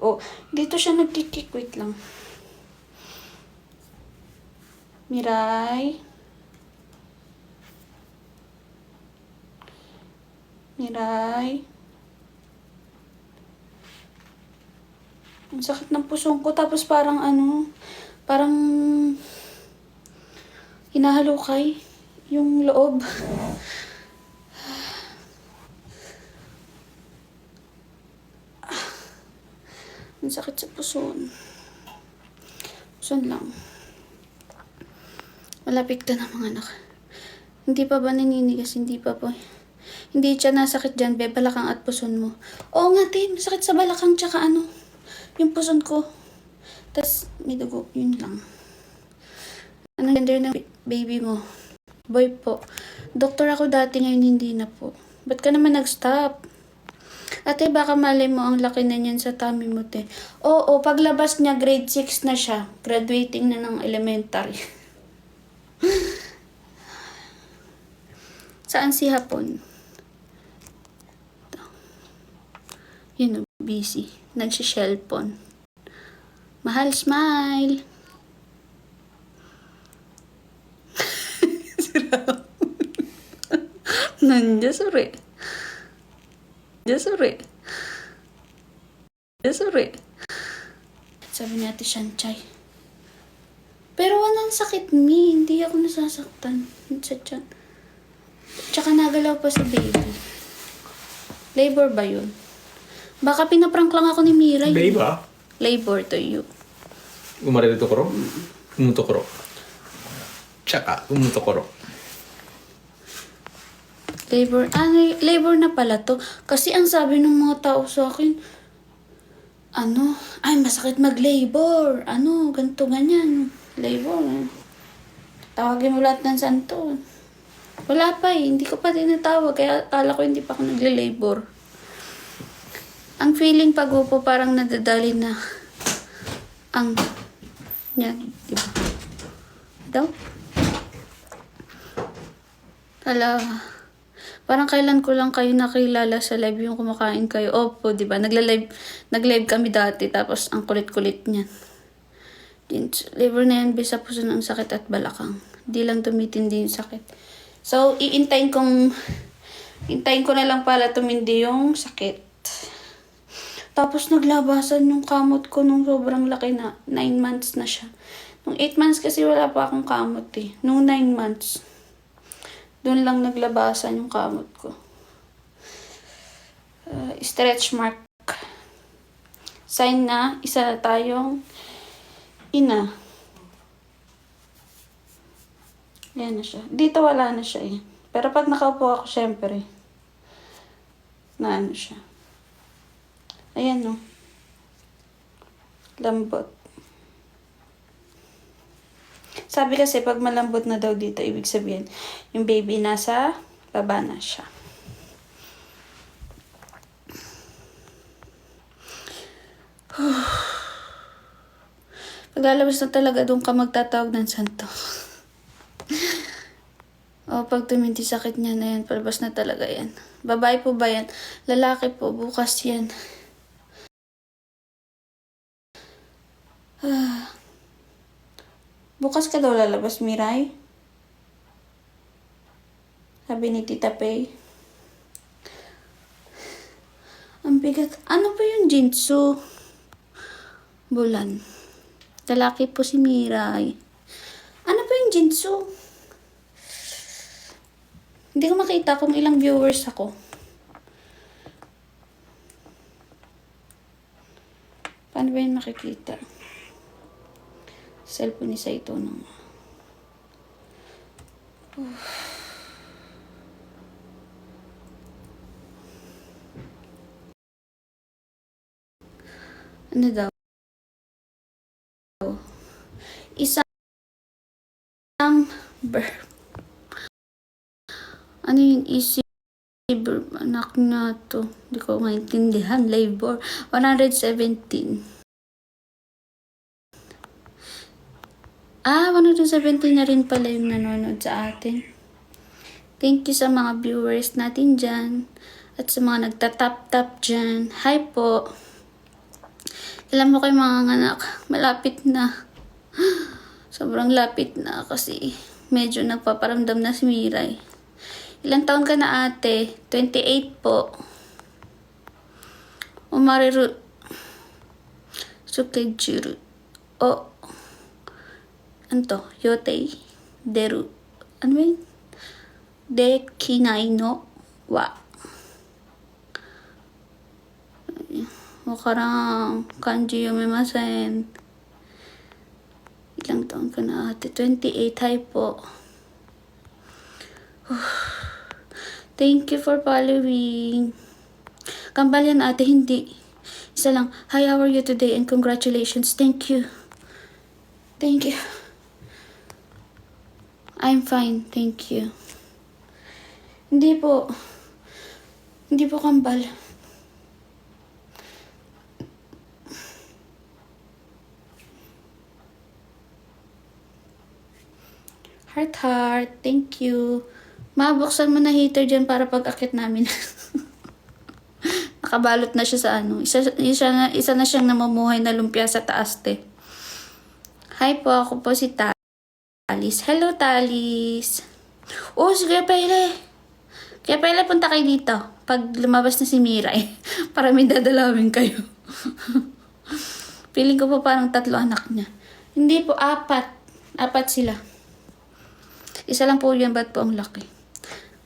Oh, dito siya nagkikik. Wait lang. Miray. Miray. Ang sakit ng pusong ko. Tapos parang parang hinahalukay yung loob. Ang sakit sa puson. Puson lang. Malapit ka na mga anak. Hindi pa ba naninigas? Hindi pa po. Hindi siya nasakit dyan, be. Balakang at puson mo. Oo nga, Tin. Masakit sa balakang tsaka yung puson ko. Tas may dugo. Yun lang. Anong gender ng baby mo? Boy po. Doktor ako dati, ngayon hindi na po. Ba't ka naman nag-stop? Ate, baka mali mo ang laki na niyan sa tummy mo, te. Oo, paglabas niya, grade 6 na siya. Graduating na ng elementary. Saan si Hapon? Yun, busy. Nagsishellphone. Mahal, smile. Nandiyan, sorry. Sabi ni Ate Shanchay. Pero walang sakit, mi. Hindi ako nasasaktan. Sa tiyan. Tsaka nagalaw pa sa baby. Labor ba yun? Baka pinaprank lang ako ni Mira yun. Baby ba? Labor to you. Umaril to koro? Umuto koro. Tsaka, umuto koro. Labor. Labor na pala to. Kasi ang sabi ng mga tao sa akin, ay masakit mag-labor. Ganito, ganyan. Labor. Tawagin mo lahat ng santo. Wala pa eh. Hindi ko pa tinatawag. Kaya akala ko hindi pa ako nagle-labor. Ang feeling pag upo parang nadadali na ang diba? Daw? Parang kailan ko lang kayo nakilala sa live yung kumakain kayo. Opo, diba? Nag-live kami dati tapos ang kulit-kulit niyan. Liver na yan, bisa puso ng sakit at balakang. Di lang tumitindi yung sakit. So, iintayin ko na lang pala tumindi yung sakit. Tapos naglabasan yung kamot ko nung sobrang laki na 9 months na siya. Nung 8 months kasi wala pa akong kamot eh. Nung 9 months, doon lang naglabasan yung kamot ko. Stretch mark. Sign na isa na tayong ina. Ayan na siya. Dito wala na siya eh. Pero pag nakaupo ako, syempre, na siya. Ayan no. Lambot. Sabi kasi pag malambot na daw dito, ibig sabihin, yung baby nasa baba na siya. Paglalabas na talaga doon ka magtatawag ng santo. O pag tuminti sakit niya na yan, palabas na talaga yan. Babae po ba yan? Lalaki po, bukas yan. Bukas ka daw lalabas, Miray? Sabi ni Tita Pei. Ang bigat. Ano ba yung Jinsu? Bulan. Lalaki po si Miray. Ano ba yung Jinsu? Hindi ko makita kung ilang viewers ako. Paano ba yun makikita? Cellphone ni Saito nung. Ano daw? Isang ano yung easy verb? Anak na to. Hindi ko maintindihan. Labor. 117. 117 na rin pala yung nanonood sa atin. Thank you sa mga viewers natin dyan. At sa mga nagtatap-tap dyan. Hi po. Alam mo kayo mga anak, malapit na. Sobrang lapit na kasi medyo nagpaparamdam na si Miray. Ilang taon ka na ate? 28 po. Umariru. Sukejiru. O. Anto? Yotei. Deru. Ano yun? Dekinai no wa. Wakarang kanji yomimasen. Ilang taon ka na ate? 28. Hi po. Thank you for following. Kambal yan ate, hindi. Isa lang. Hi, how are you today? And congratulations. Thank you. Thank you. I'm fine. Thank you. Hindi po. Hindi po kambal. Heart, heart. Thank you. Mabuksan mo na heater dyan para pag-akit namin. Nakabalot na siya sa ano. Isa na siyang namumuhay na lumpia sa taas, te. Hi po, ako po si Talis. Hello, Talis. Oh, sige, Pele. Kaya Pele, punta kayo dito. Pag lumabas na si Miray. Para may dadalawin kayo. Feeling ko po parang 3 anak niya. Hindi po, 4. 4 sila. Isa lang po yan, ba't po ang laki?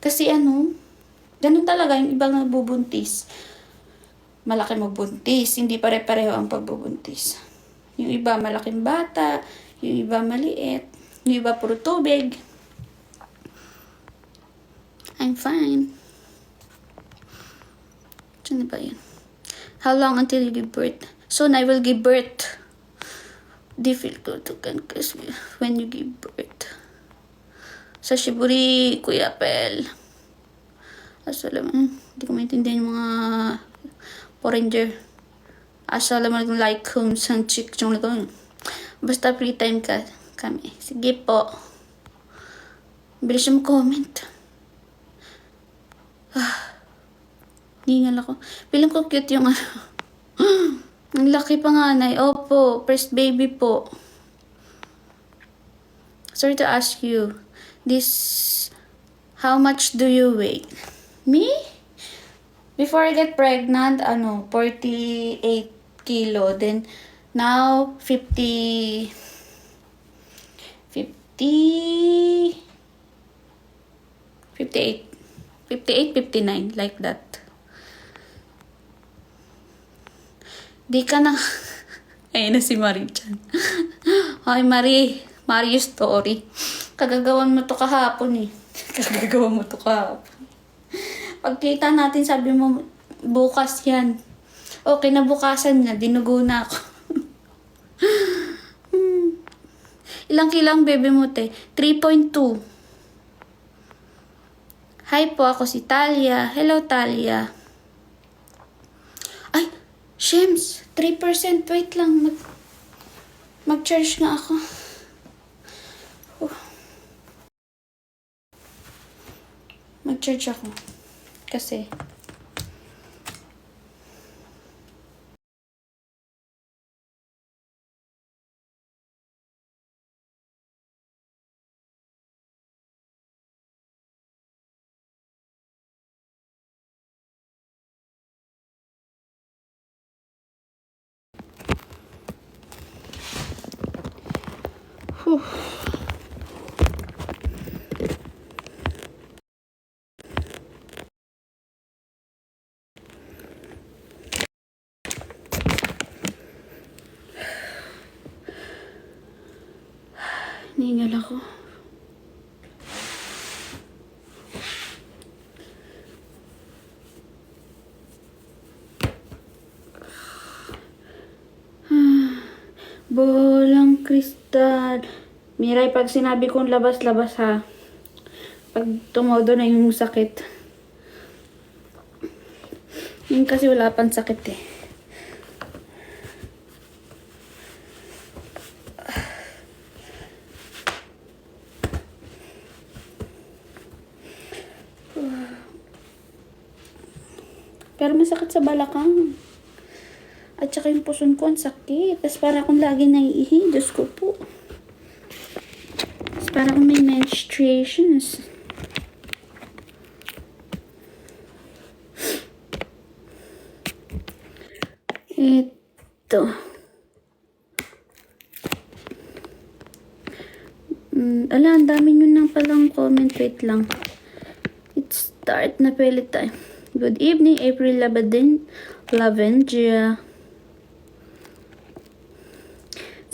Kasi ganun talaga yung ibang nagbubuntis. Malaki magbuntis, hindi pare-pareho ang pagbubuntis. Yung iba malaking bata, yung iba maliit, yung iba puro tubig. I'm fine. Saan na ba yun? How long until you give birth? Soon I will give birth. Difficult to conceive when you give birth. Sa Shiburi, Kuya Pel. Hindi ko maintindihan yung mga foreigner. Assalamualaikum sang chik chung lang. Basta free time ka kami. Sige po. Bilis yung comment. Ningal ako. Piling ko cute yung ang laki panganay. Opo, first baby po. Sorry to ask you. How much do you weigh? Me? Before I get pregnant, 48 kilo. Then, now, 58, 59, like that. Di ka na... Ayun na si Marie dyan. Hi, Marie. Mario story. Kagagawan mo to kahapon eh. Kagagawan mo to kahapon. Pagkita natin, sabi mo, bukas yan. Okay, nabukasan na. Dinugo na ako. Ilang kilang bebe mo, te? 3.2. Hi po, ako si Talia. Hello, Talia. Ay, Shems, 3%. Wait lang. Mag-charge nga ako. Mag-charge ako. Kasi... Ningal ako. Bolang kristal. Miray, pag sinabi kong labas-labas ha. Pag tumodo na yung sakit. Yun kasi wala pang sakit eh. Pero masakit sa balakang. At saka yung puson ko, ang sakit. Tapos para akong lagi naiihi. Diyos ko po. Tapos para akong may menstruations. Ito. Ala, ang dami nyo nang palang comment. Wait lang. It's start na pili time. Good evening, April Lavendia.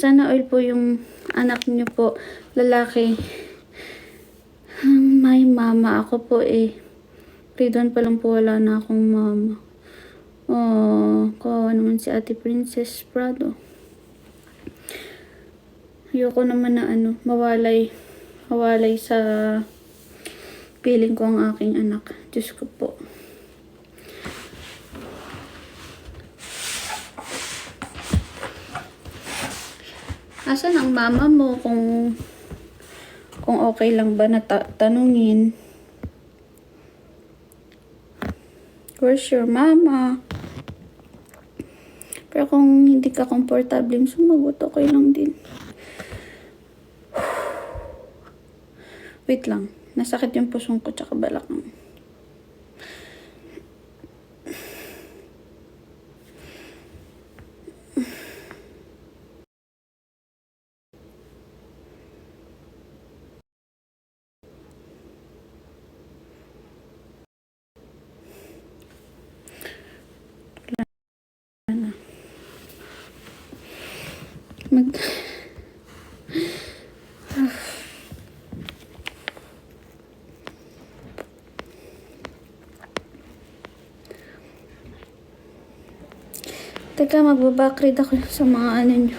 Sana all po yung anak nyo po, lalaki. May mama. Ako po Grade 1 pa lang po, wala na akong mama. Oh, kawawa naman si Ate Princess Prado. Ayoko naman na mawalay sa piling ko ang aking anak. Diyos ko po. Asan ang mama mo kung okay lang ba na tanungin? Where's your mama? Pero kung hindi ka komportable sumagot, okay lang din. Wait lang. Nasakit yung pusong ko tsaka balakang. Teka, magbabackread ako sa mga nyo.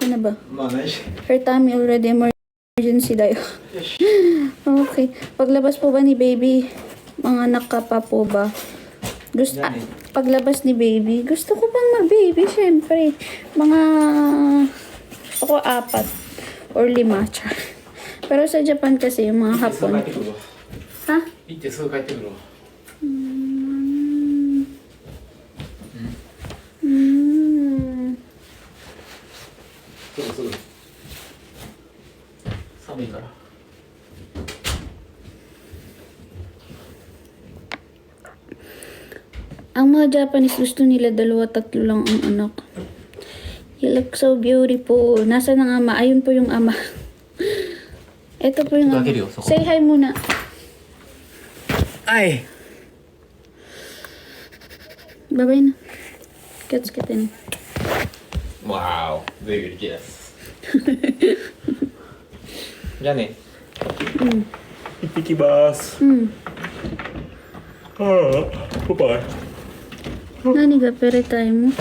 Ano ba? Her tummy already emergency dayo. Okay. Paglabas po ba ni baby, mga anak ka pa po ba? Paglabas ni baby, gusto ko pang mag-baby, syempre. Gusto ko 4 or 5. Pero sa Japan kasi, yung mga Hapon. Ha? Ang mga Japanese gusto nila 2-3 lang ang anak. You look so beautiful. Nasa ng ama? Ayun po yung ama. Ito po yung ama. Say hi muna. Ay! Bye-bye na. Catch kita na. Wow, very good, yes. じゃあね。行ってきます。バイバイ。Nani ga pere tayo mo?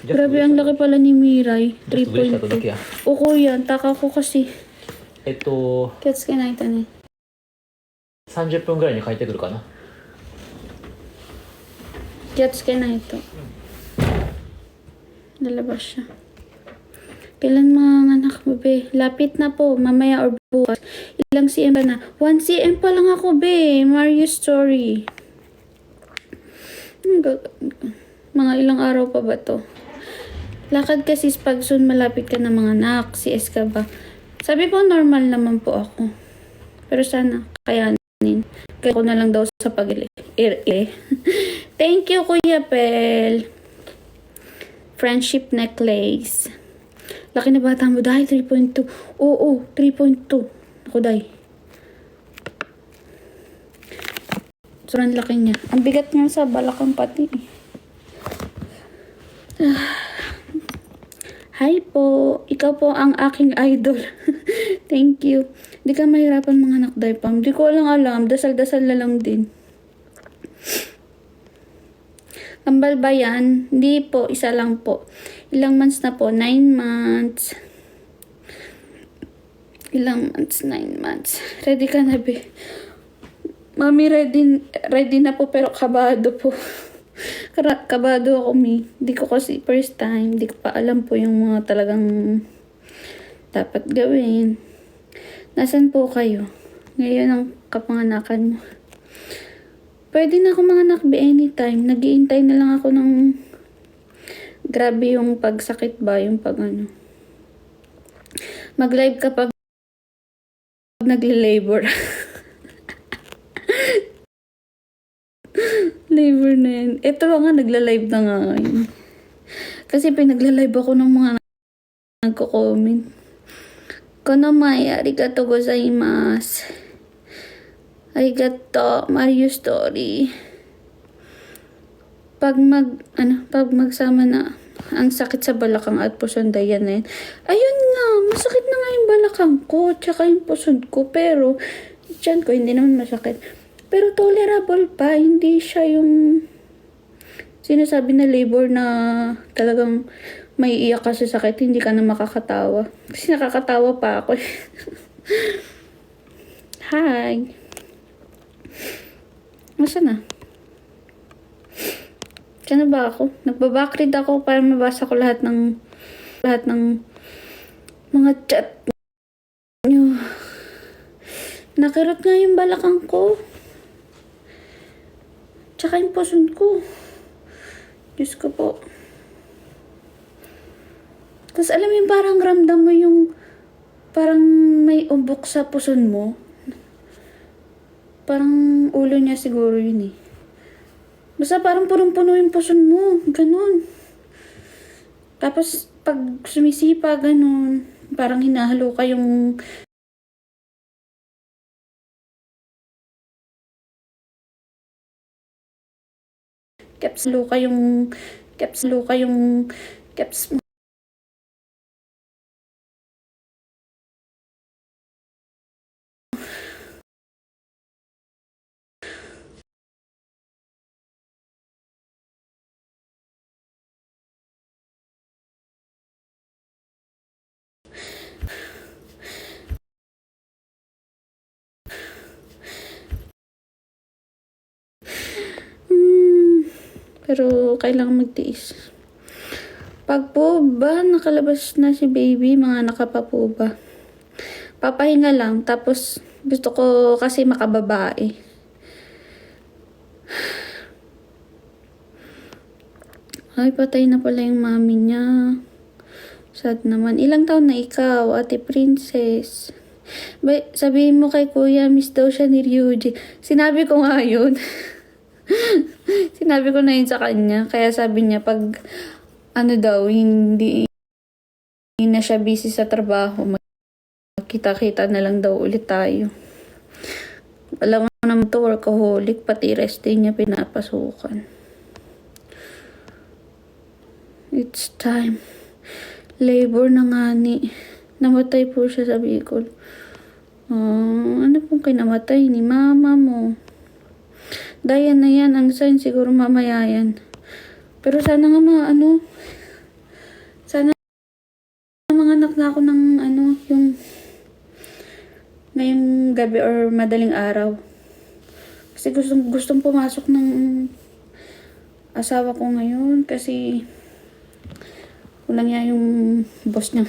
Grabe, ang laki pala ni Mirai. 3.2. O kuya, taka ko kasi. Gets ka na ito na. 30分ぐらいに帰ってくるかな。 Gets ka na ito. Lalabas siya. Kailan mga anak mo, be? Lapit na po, mamaya or bukas. Ilang cm ba na? 1 cm pa lang ako, be. Mario story. Mga ilang araw pa ba to? Lakad kasi pag soon malapit ka na mga anak. CS ka ba? Sabi po normal naman po ako. Pero sana kayanin. Kaya ko na lang daw sa pag-ili. Thank you, Kuya Pel. Friendship necklace. Laki na bata mo dahil 3.2. Oo, 3.2. Ako dahil. Sobrang laki niya. Ang bigat niya sa balakang pati. Hi po. Ikaw po ang aking idol. Thank you. Di ka mahirapan mga anak Daypam. Di ko alam. Dasal-dasal na lang din. Kambal ba yan? Hindi po. Isa lang po. Ilang months na po? 9 months. Ilang months? 9 months. Ready ka na, be? Mami, ready na po pero kabado po. Kabado ako, mi. Di ko kasi first time. Di ko pa alam po yung mga talagang dapat gawin. Nasaan po kayo? Ngayon ang kapanganakan mo. Pwede na ako manganak be anytime. Nag-iintay na lang ako ng grabe yung pagsakit ba, yung pag ano. Mag-live ka pag nagle-labor. Labor na yan. Ito nga, nagla-live na nga ngayon. Kasi pinagla-live ako ng mga nagko-comment. Konamai, arigato gozaimasu. Arigato, Mario Story. Pag magsama na ang sakit sa balakang at puson, yan na yan. Ayun nga, masakit na nga yung balakang ko, tsaka yung puson ko, pero tiyan ko, hindi naman masakit. Pero tolerable pa, hindi siya yung sinasabi na labor na talagang may iyak ka sa sakit, hindi ka na makakatawa. Kasi nakakatawa pa ako. Hi! Nasaan na? Diyan na ba ako? Nagbabackread ako para mabasa ko lahat ng mga chat nyo. Nakirot nga yung balakang ko. Tsaka yung puson ko. Diyos ko po. Tapos alam mo yung parang ramdam mo yung parang may umbok sa puson mo. Parang ulo niya siguro yun eh. Basta parang punong-puno yung puson mo. Ganon. Tapos pag sumisipa, ganon. Parang hinahalo ka yung caps mo. Pero kailangan magtiis. Pag po ba nakalabas na si baby, mga anak ka pa po ba? Papahinga lang, tapos gusto ko kasi makababae. Ay, patay na pala yung mami niya. Sad naman. Ilang taon na ikaw, Ate Princess? Sabihin mo kay kuya, miss daw siya ni Ryuji. Sinabi ko nga yun. Sinabi ko na yun sa kanya. Kaya sabi niya, pag ano daw, hindi na siya busy sa trabaho, magkita-kita na lang daw ulit tayo. Alam mo naman to, workaholic, pati rest day niya pinapasukan. It's time. Labor na nga ni. Namatay po siya sa Bicol. Ano pong kinamatay ni mama mo? Dayan na yan, ang sign siguro mamaya yan. Pero sana nga sana mga anak na ako ng yung ngayong gabi or madaling araw. Kasi gustong pumasok ng asawa ko ngayon kasi wala niya yung boss niya.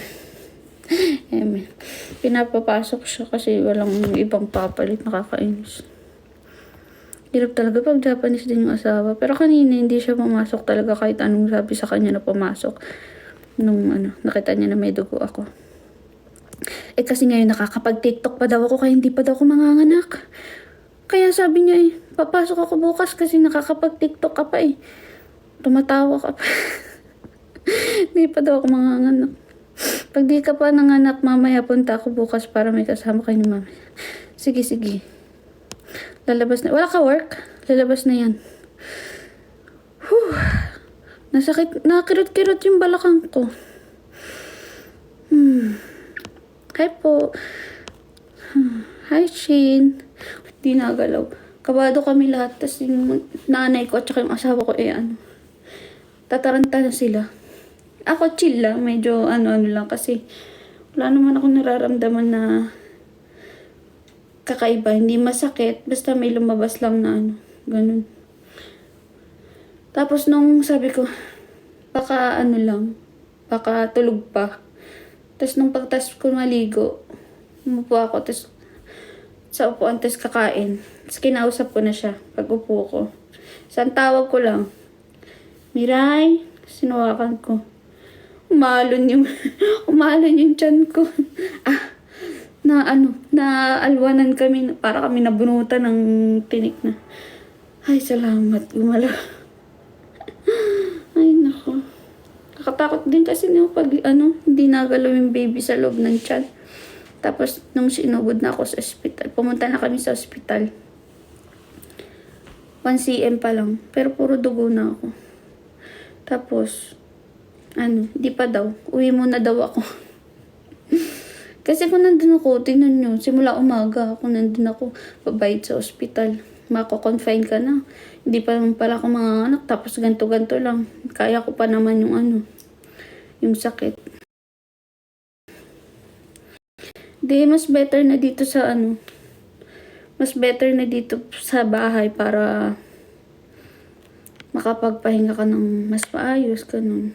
Pinapapasok siya kasi walang ibang papalit, nakakainis. Hirap talaga pag Japanese din yung asawa. Pero kanina hindi siya pumasok talaga kahit anong sabi sa kanya na pumasok. Nung nakita niya na may dugo ako. Kasi ngayon nakakapag-TikTok pa daw ako kaya hindi pa daw ako manganganak. Kaya sabi niya papasok ako bukas kasi nakakapag-TikTok ka pa Tumatawa ka pa. Hindi pa daw ako manganganak. Pag di ka pa nanganak, mamaya punta ako bukas para may kasama kayo ni mami. Sige. Lalabas na. Wala ka work? Lalabas na yan. Whew. Nasakit. Nakakirot-kirot yung balakang ko. Hi po. Hi, Shane. Di nagalaw. Kabado kami lahat. Tapos yung nanay ko at saka yung asawa ko tataranta na sila. Ako chill lang. Medyo lang kasi wala naman ako nararamdaman na kakaiba. Hindi masakit. Basta may lumabas lang na ganun. Tapos nung sabi ko, baka baka tulog pa. Tapos nung pagtas ko maligo, Umupo ako, tapos sa upuan, tapos kakain. Tapos kinausap ko na siya pag upo ko. Isang tawag ko lang, Miray, sinuwakan ko. Umalon yung, umalon yung tiyan ko. Naalwanan kami, para kami nabunutan ng tinik na. Ay, salamat, gumalaw. Ay, nako. Nakatakot din kasi pag, hindi nagalaw yung baby sa loob ng tiyan. Tapos, nung sinugod na ako sa ospital, pumunta na kami sa ospital. 1 cm pa lang, pero puro dugo na ako. Tapos, di pa daw, uwi muna daw ako. Kasi kung nandun ako, tingnan nyo, simula umaga, kung nandun ako, babayad sa ospital. Mako-confine ka na. Hindi pa naman pala ako mga anak, tapos ganto-ganto lang. Kaya ko pa naman yung yung sakit. Di, mas better na dito sa mas better na dito sa bahay para makapagpahinga ka ng mas maayos, ganun.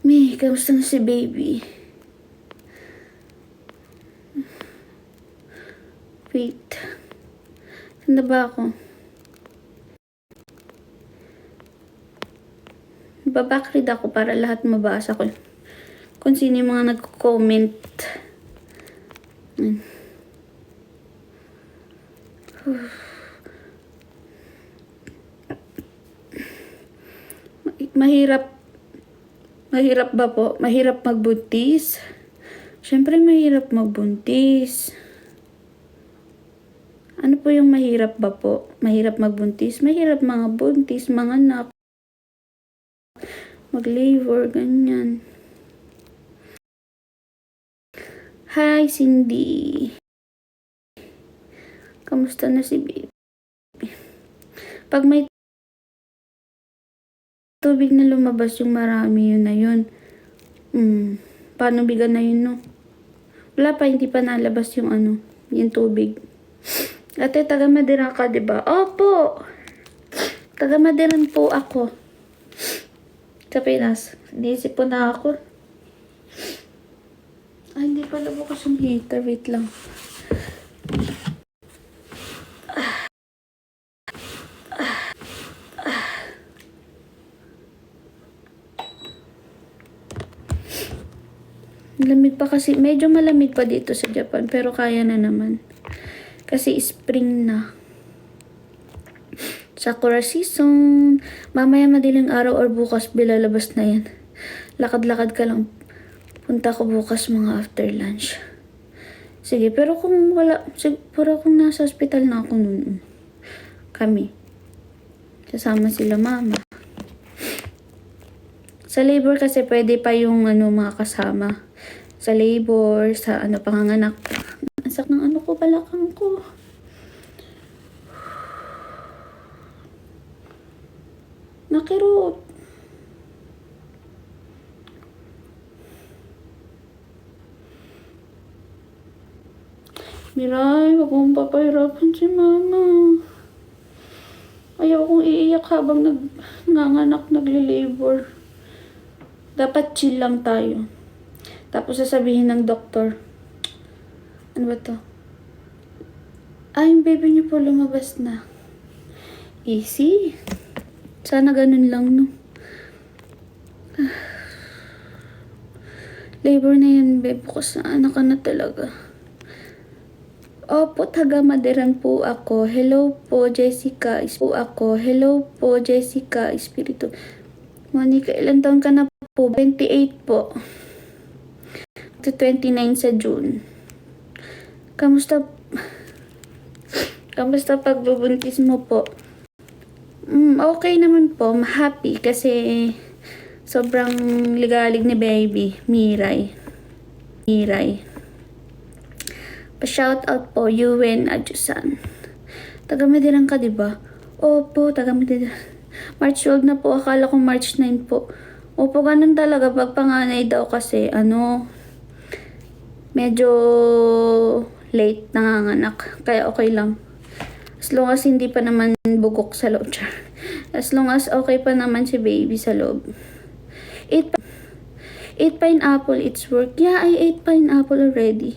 May, kamusta na si baby? Wait. Saan na ba ako? Babakread ako para lahat mabasa ko. Kung sino yung mga nagko-comment. Mahirap ba po? Mahirap magbuntis? Siyempre mahirap magbuntis. Ano po yung mahirap ba po? Mahirap magbuntis? Mahirap mga buntis, mga anak. Mag-labor, ganyan. Hi, Cindy. Kamusta na si baby? Pag may tubig na lumabas yung marami, yun na yun. Paano bigan na yun, no? Wala pa, hindi pa nalabas yung yung tubig. Ate, taga Madira ka, diba? Opo! Taga Madiran po ako. Sa Pinas. Naisip po na ako. Ay, hindi pala bukas yung heater. Wait lang. Lamig pa kasi. Medyo malamig pa dito sa Japan. Pero kaya na naman. Kasi spring na. Sakura season. Mamaya madaling araw or bukas bilalabas na yan. Lakad-lakad ka lang. Punta ko bukas mga after lunch. Sige, pero kung wala, pero kung nasa hospital na ako noon, kami. Kasama sila mama. Sa labor kasi pwede pa yung mga kasama. Sa labor, sa panganganak. Ang sakit ng ko, balakang ko. Nakirot. Miray, wag mong papahirapan si mama. Ayaw kong iiyak habang nanganak, nagle-labor. Dapat chill lang tayo. Tapos sasabihin ng doktor, ano ba to? Yung baby niyo po lumabas na. Easy. Sana ganun lang, no? Labor na yan, babe. Bukas na anak ka na talaga. Opo, taga Madiran po ako. Hello po, Jessica. Hello po, Jessica. Espiritu. Monica, ilan taon ka na po? 28 po. To 29 sa June. Kamusta pagbubuntis mo po? Okay naman po. Happy kasi sobrang ligalig ni baby. Miray. Pa-shout out po, Yuen Adjusan. Taga Madiran ka, diba? Opo, taga Madiran. March 12 na po. Akala ko March 9 po. Opo, ganun talaga. Pag panganay daw kasi, medyo late nanganganak. Kaya okay lang. As long as hindi pa naman bugok sa loob. ate pineapple, it's work. Yeah, I ate pineapple already.